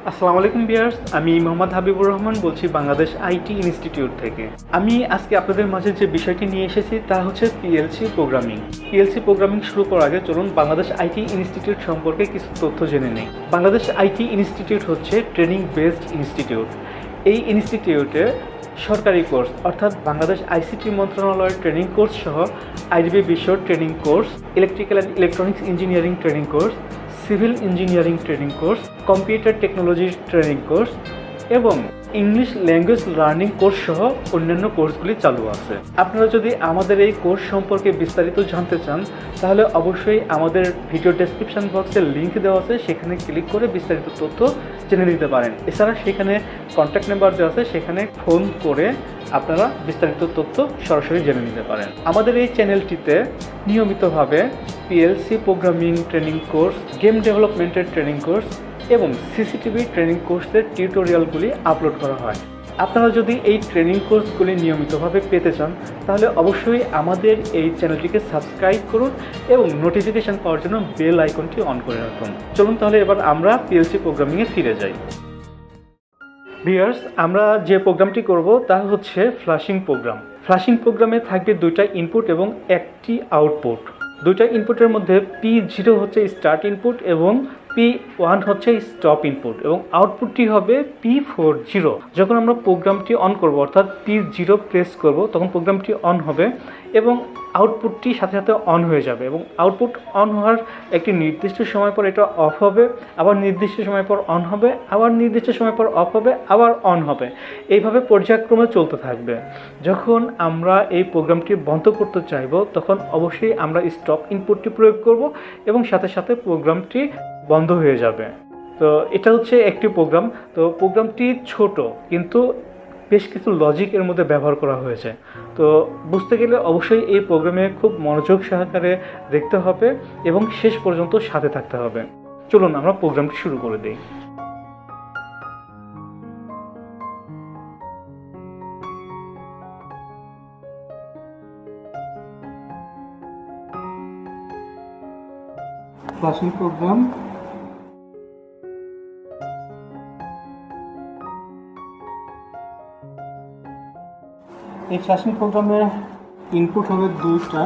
আসসালামু আলাইকুম ভিউয়ার্স, আমি মোহাম্মদ হাবিবুর রহমান বলছি বাংলাদেশ আইটি ইনস্টিটিউট থেকে। আমি আজকে আপনাদের মাঝে যে বিষয়টি নিয়ে এসেছি তা হচ্ছে পিএলসি প্রোগ্রামিং। পিএলসি প্রোগ্রামিং শুরু করার আগে চলুন বাংলাদেশ আইটি ইনস্টিটিউট সম্পর্কে কিছু তথ্য জেনে নেই। বাংলাদেশ আইটি ইনস্টিটিউট হচ্ছে ট্রেনিং বেসড ইনস্টিটিউট। এই ইনস্টিটিউটে সরকারি কোর্স অর্থাৎ বাংলাদেশ আইসিটি মন্ত্রণালয়ের ট্রেনিং কোর্স সহ আইডিবি বিশ্ব training course, electrical and electronics engineering training course, civil engineering training course, computer টেকনোলজির ট্রেনিং কোর্স এবং ইংলিশ ল্যাঙ্গুয়েজ লার্নিং কোর্স সহ অন্যান্য কোর্সগুলি চালু আছে। আপনারা যদি আমাদের এই কোর্স সম্পর্কে বিস্তারিত জানতে চান তাহলে অবশ্যই আমাদের ভিডিও ডেসক্রিপশন বক্সে লিঙ্ক দেওয়া আছে, সেখানে ক্লিক করে বিস্তারিত তথ্য জেনে নিতে পারেন। এছাড়া সেখানে কন্ট্যাক্ট নাম্বার দেওয়া আছে, সেখানে ফোন করে আপনারা বিস্তারিত তথ্য সরাসরি জেনে নিতে পারেন। আমাদের এই চ্যানেলটিতে নিয়মিতভাবে PLC programming training course, game ডেভেলপমেন্টের ট্রেনিং কোর্স এবং সিসিটিভি ট্রেনিং কোর্সের টিউটোরিয়ালগুলি আপলোড করা হয়। আপনারা যদি এই ট্রেনিং কোর্সগুলি নিয়মিতভাবে পেতে চান তাহলে অবশ্যই আমাদের এই চ্যানেলটিকে সাবস্ক্রাইব করুন এবং নোটিফিকেশান পাওয়ার জন্য বেল আইকনটি অন করে রাখুন। চলুন তাহলে এবার আমরা পিএলসি প্রোগ্রামিংয়ে ফিরে যাই। ভিউয়ার্স, আমরা যে প্রোগ্রামটি করব তা হচ্ছে ফ্ল্যাশিং প্রোগ্রাম। ফ্ল্যাশিং প্রোগ্রামে থাকবে দুইটা ইনপুট এবং একটি আউটপুট। দুইটা ইনপুটের মধ্যে P0 হচ্ছে স্টার্ট ইনপুট এবং P1 হচ্ছে স্টপ ইনপুট এবং আউটপুটটি হবে P40। যখন আমরা প্রোগ্রামটি অন করব অর্থাৎ P0 প্রেস করব তখন প্রোগ্রামটি অন হবে এবং আউটপুটটি সাথে সাথে অন হয়ে যাবে এবং আউটপুট অন হওয়ার একটি নির্দিষ্ট সময় পর এটা অফ হবে, আবার নির্দিষ্ট সময় পর অন হবে, আবার নির্দিষ্ট সময় পর অফ হবে, আবার অন হবে। এইভাবে পর্যায়ক্রমে চলতে থাকবে। যখন আমরা এই প্রোগ্রামটি বন্ধ করতে চাইব তখন অবশ্যই আমরা স্টপ ইনপুটটি প্রয়োগ করব এবং সাথে সাথে প্রোগ্রামটি বন্ধ হয়ে যাবে। তো এটা হচ্ছে একটি প্রোগ্রাম। তো প্রোগ্রামটি ছোট কিন্তু বেশ কিছু লজিক এর মধ্যে ব্যবহার করা হয়েছে। তো বুঝতে গেলে অবশ্যই এই প্রোগ্রামে খুব মনোযোগ সহকারে দেখতে হবে এবং শেষ পর্যন্ত সাথে থাকতে হবে। চলুন আমরা প্রোগ্রামটি শুরু করে দিই। Flashing program. এই ফ্ল্যাশিং প্রোগ্রামের ইনপুট হবে দুইটা।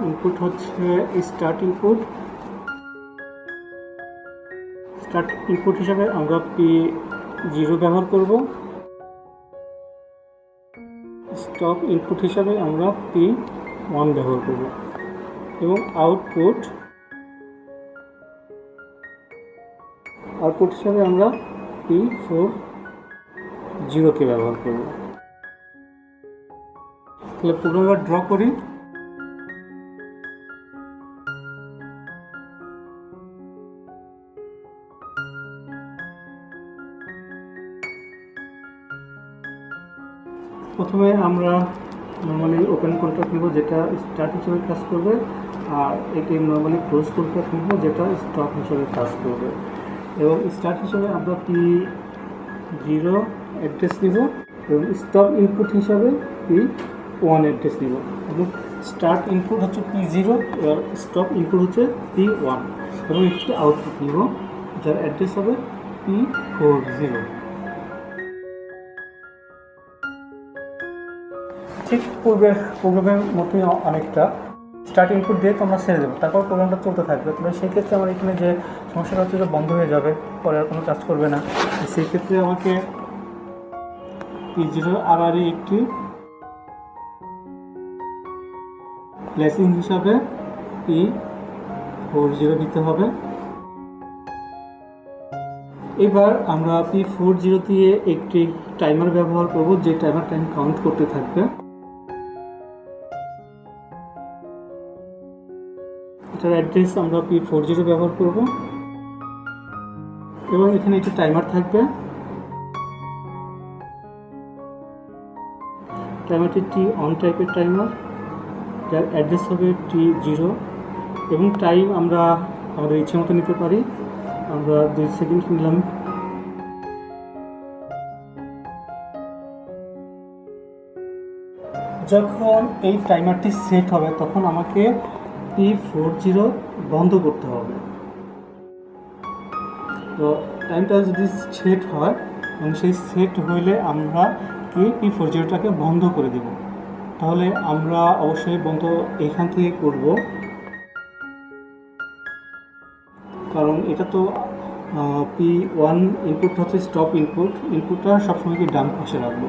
ইনপুট হচ্ছে স্টার্ট ইনপুট। স্টার্ট ইনপুট হিসাবে আমরা P0 ব্যবহার করব। স্টপ ইনপুট হিসাবে আমরা P1 ব্যবহার করব এবং আউটপুট হিসাবে আমরা P40 কে ব্যবহার করব। তাহলে প্রোগ্রামটা ড্র করি। প্রথমে আমরা নর্মালি ওপেন কন্ট্রাক্ট নেব যেটা স্টার্ট হিসেবে কাজ করবে, আর এটি নর্মালি ক্লোজ কন্ট্রাক্ট নেব যেটা স্টপ হিসেবে কাজ করবে। এবং স্টার্ট হিসেবে আমরা P0 অ্যাড্রেস নিব এবং স্টপ ইনপুট হিসাবে P1 অ্যাড্রেস নিব এবং স্টার্ট ইনপুট হচ্ছে P0 আর স্টপ ইনপুট হচ্ছে P1 এবং একটি আউটপুট নিব যার অ্যাড্রেস হবে P40। ঠিক পূর্বের প্রোগ্রামের মতোই অনেকটা স্টার্ট ইনপুট দিয়ে তো আমরা ছেড়ে দেবো, তারপর প্রোগ্রামটা চলতে থাকবে। তবে সেই ক্ষেত্রে আমার এখানে যে সমস্যাটা হচ্ছে যে বন্ধ হয়ে যাবে, পরে আর কোনো কাজ করবে না। সেই ক্ষেত্রে আমাকে P0 আবার একটি প্লেসিং হিসাবে P40 দিতে হবে। এবার আমরা P40 দিয়ে একটি টাইমার ব্যবহার করব যে টাইমার টাইম কাউন্ট করতে থাকবে। এটার অ্যাড্রেস আমরা P40 ব্যবহার করব এবং এখানে একটি টাইমার থাকবে। টাইমারটি T1 টাইপের টাইমার, যার অ্যাড্রেস হবে T0 এবং টাইম আমরা আমাদের ইচ্ছে মতো নিতে পারি। আমরা 2 সেকেন্ড নিলাম। যখন এই টাইমারটি সেট হবে তখন আমাকে P40 বন্ধ করতে হবে। তো টাইমটা যদি সেট হয় এবং সেই সেট হইলে আমরা কি P40টাকে বন্ধ করে দেব। তাহলে আমরা অবশ্যই বন্ধ এখান থেকে করব, কারণ এটা তো P1 ইনপুট হচ্ছে স্টপ ইনপুট, ইনপুটটা সবসময় কি ডান পাশে রাখবো।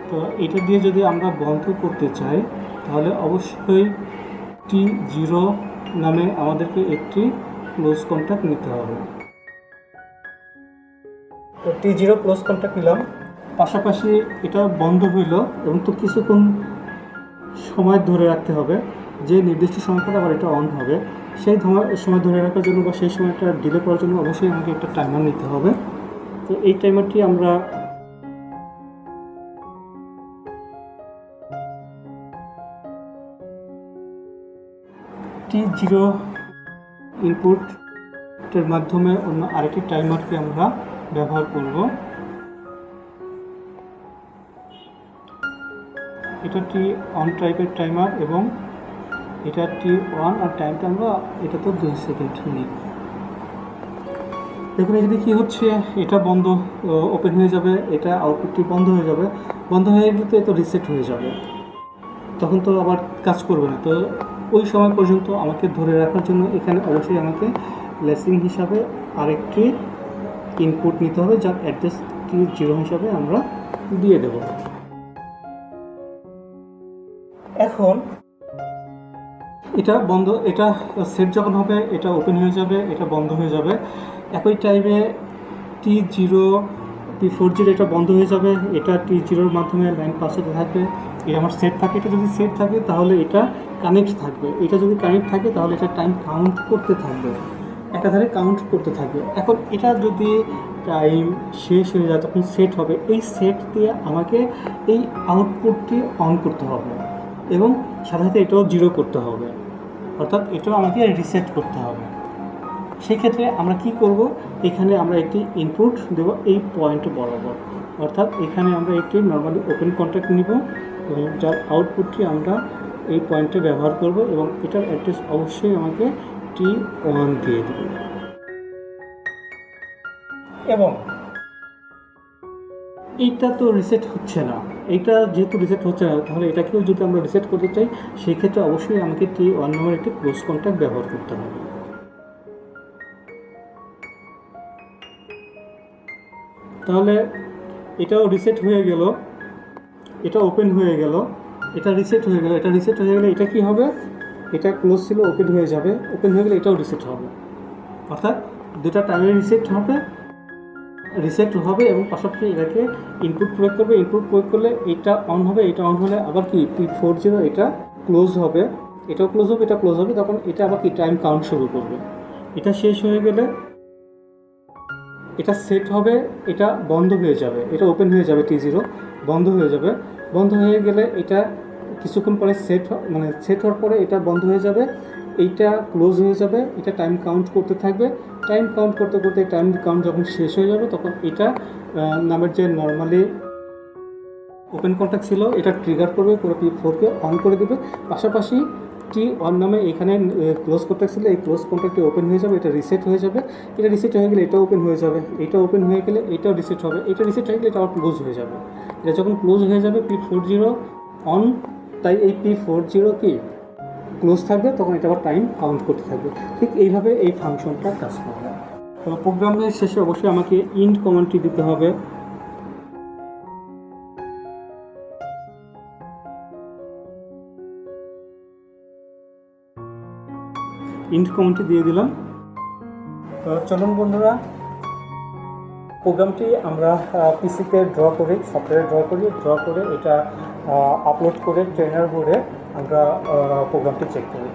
তো এটা দিয়ে যদি আমরা বন্ধ করতে চাই তাহলে অবশ্যই T0 নামে আমাদেরকে একটি ক্লোজ কন্ট্যাক্ট নিতে হবে। তো T0 ক্লোজ কন্ট্যাক্ট নিলাম, পাশাপাশি এটা বন্ধ হইল এবং তো কিছুক্ষণ সময় ধরে রাখতে হবে, যে নির্দিষ্ট সময় পরে আবার এটা অন হবে। সেই সময় ধরে রাখার জন্য বা সেই সময়টা ডিলে করার জন্য অবশ্যই আমাকে একটা টাইমার নিতে হবে। তো এই টাইমারটি আমরা T0 ইনপুটের মাধ্যমে অন্য আরেকটি টাইমারকে আমরা ব্যবহার করব। এটা T1 টাইপের টাইমার এবং এটা T1 আর টাইমটা আমরা এটা তো 2 সেকেন্ড নিই। দেখুন এখানে কি হচ্ছে, এটা বন্ধ ওপেন হয়ে যাবে, এটা আউটপুটটি বন্ধ হয়ে যাবে। বন্ধ হয়ে গেলে তো এটা রিসেট হয়ে যাবে, তখন তো আবার কাজ করবে না। তো ওই সময় পর্যন্ত আমাকে ধরে রাখার জন্য এখানে অবশ্যই আমাকে লেসিং হিসাবে আরেকটি ইনপুট নিতে হবে, যার অ্যাড্রেস T0 হিসাবে আমরা দিয়ে দেব। এখন এটা বন্ধ, এটা সেট যখন হবে এটা ওপেন হয়ে যাবে, এটা বন্ধ হয়ে যাবে। একই টাইমে T0 P40 এটা বন্ধ হয়ে যাবে, এটা T0-র মাধ্যমে লাইন পাস হতে থাকবে। এটা আমার সেট থাকে, এটা যদি সেট থাকে তাহলে এটা কানেক্ট থাকবে, এটা যদি কানেক্ট থাকে তাহলে এটা টাইম কাউন্ট করতে থাকবে, একাধারে কাউন্ট করতে থাকবে। এখন এটা যদি টাইম শেষ হয়ে যায় তখন সেট হবে, এই সেট দিয়ে আমাকে এই আউটপুটটি অন করতে হবে এবং সাথে সাথে এটাও 0 করতে হবে, অর্থাৎ এটাও আমাকে রিসেট করতে হবে। সেক্ষেত্রে আমরা কি করব, এখানে আমরা একটি ইনপুট দেব এই পয়েন্ট বরাবর, অর্থাৎ এখানে আমরা একটি নর্মালি ওপেন কন্ট্যাক্ট নিব এবং যার আউটপুটটি আমরা এই পয়েন্টে ব্যবহার করব এবং এটার অ্যাড্রেস অবশ্যই আমাকে T1 দিয়ে দেবে। এবং এইটা তো রিসেট হচ্ছে না, এইটা যেহেতু রিসেট হচ্ছে না তাহলে এটাকেও যদি আমরা রিসেট করতে চাই সেই ক্ষেত্রে অবশ্যই আমাকে T1 নামের একটি ক্লোজ কন্ট্যাক্ট ব্যবহার করতে হবে। তাহলে এটাও রিসেট হয়ে গেল, এটা ওপেন হয়ে গেল, এটা রিসেট হয়ে গেল। এটা রিসেট হয়ে গেলে এটা কি হবে, এটা ক্লোজ ছিল ওপেন হয়ে যাবে, ওপেন হয়ে গেলে এটাও রিসেট হবে, অর্থাৎ দুটা টাইমে রিসেট হবে এবং পাশাপাশি এটাকে ইনপুট প্রয়োগ করবে। ইনপুট প্রয়োগ করলে এটা অন হবে, এটা অন হলে আবার কি P40 এটা ক্লোজ হবে, এটাও ক্লোজ হবে, এটা ক্লোজ হবে, তখন এটা আবার কি টাইম কাউন্ট শুরু করবে। এটা শেষ হয়ে গেলে এটা সেট হবে, এটা বন্ধ হয়ে যাবে, এটা ওপেন হয়ে যাবে, T0 বন্ধ হয়ে যাবে। বন্ধ হয়ে গেলে এটা কিছুক্ষণ পরে সেট হওয়ার পরে এটা বন্ধ হয়ে যাবে, এইটা ক্লোজ হয়ে যাবে, এটা টাইম কাউন্ট করতে থাকবে। টাইম কাউন্ট করতে করতে টাইম কাউন্ট যখন শেষ হয়ে যাবে তখন এটা নামের যে নর্মালি ওপেন কন্ট্যাক্ট ছিল এটা ট্রিগার করবে, পুরো P4কে অন করে দেবে। পাশাপাশি T1 নামে এখানে ক্লোজ কন্ট্যাক্ট ছিল, এই ক্লোজ কন্ট্যাক্টটি ওপেন হয়ে যাবে, এটা রিসেট হয়ে যাবে। এটা রিসেট হয়ে গেলে এটা ওপেন হয়ে যাবে, এটা ওপেন হয়ে গেলে এটাও রিসেট হবে, এটা রিসেট হয়ে গেলে এটা আবার ক্লোজ হয়ে যাবে। এটা যখন ক্লোজ হয়ে যাবে P40 অন, তাই এই P40 কি ক্লোজ থাকবে, তখন এটা আবার টাইম কাউন্ট করতে থাকবে। ঠিক এইভাবে এই ফাংশনটা কাজ করবে। তো প্রোগ্রামের শেষে অবশ্যই আমাকে ইন্ট কমান্ডটি দিতে হবে। ইন্ট কমান্ডটি দিয়ে দিলাম। তো চলুন বন্ধুরা, প্রোগ্রামটি আমরা পিসিতে সফটওয়্যারে ড্র করে এটা আপলোড করে ট্রেনার বোর্ডে আমরা প্রোগ্রামটি চেক করি।